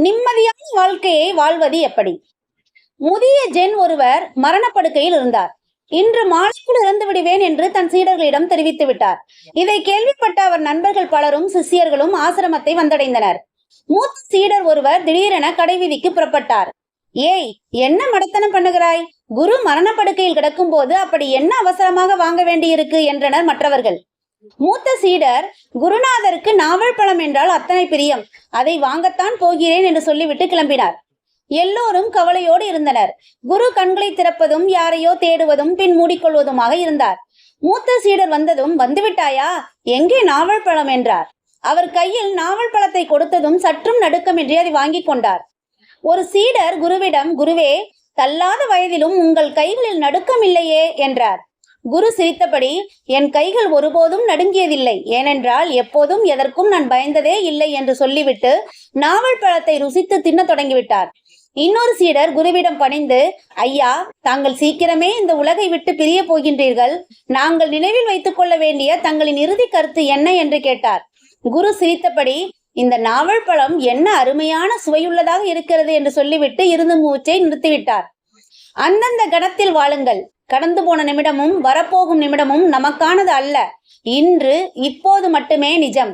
நிம்மதியான வாழ்க்கையை வாழ்வது எப்படி? முதிய ஜென் ஒருவர் மரணப்படுக்கையில் இருந்தார். இன்று மாலைக்குள் இறந்து விடுவேன் என்று தன் சீடர்களிடம் தெரிவித்து விட்டார். இதை கேள்விப்பட்ட அவர் நண்பர்கள் பலரும் சிஷ்யர்களும் ஆசிரமத்தை வந்தடைந்தனர். மூத்த சீடர் ஒருவர் திடீரென கடைவீதிக்கு புறப்பட்டார். ஏய், என்ன மடத்தனம் பண்ணுகிறாய்? குரு மரணப்படுக்கையில் கிடக்கும் போது அப்படி என்ன அவசரமாக வாங்க வேண்டியிருக்கு என்றனர் மற்றவர்கள். மூத்த சீடர், குருநாதருக்கு நாவல் பழம் என்றால் அத்தனை பிரியம், அதை வாங்கத்தான் போகிறேன் என்று சொல்லிவிட்டு கிளம்பினார். எல்லோரும் கவலையோடு இருந்தனர். குரு கண்களை திறப்பதும் யாரையோ தேடுவதும் பின் மூடிக்கொள்வதுமாக இருந்தார். மூத்த சீடர் வந்ததும், வந்துவிட்டாயா, எங்கே நாவல் பழம் என்றார். அவர் கையில் நாவல் பழத்தை கொடுத்ததும் சற்றும் நடுக்கமின்றி அதை வாங்கி கொண்டார். ஒரு சீடர் குருவிடம், குருவே, தள்ளாத வயதிலும் உங்கள் கைகளில் நடுக்கம் இல்லையே என்றார். குரு சிரித்தபடி, என் கைகள் ஒருபோதும் நடுங்கியதில்லை, ஏனென்றால் எப்போதும் எதற்கும் நான் பயந்ததே இல்லை என்று சொல்லிவிட்டு நாவல் பழத்தை ருசித்து தின்ன தொடங்கிவிட்டார். இன்னொரு சீடர் குருவிடம் பணிந்து, ஐயா, தாங்கள் சீக்கிரமே இந்த உலகை விட்டு பிரிய போகின்றீர்கள், நாங்கள் நினைவில் வைத்துக் கொள்ள வேண்டிய தங்களின் இறுதி கருத்து என்ன என்று கேட்டார். குரு சிரித்தபடி, இந்த நாவல் பழம் என்ன அருமையான சுவையுள்ளதாக இருக்கிறது என்று சொல்லிவிட்டு இருந்து மூச்சை நிறுத்திவிட்டார். அந்தந்த கணத்தில் வாழுங்கள். கடந்து போன நிமிடமும் வரப்போகும் நிமிடமும் நமக்கானது அல்ல. இன்று இப்போது மட்டுமே நிஜம்.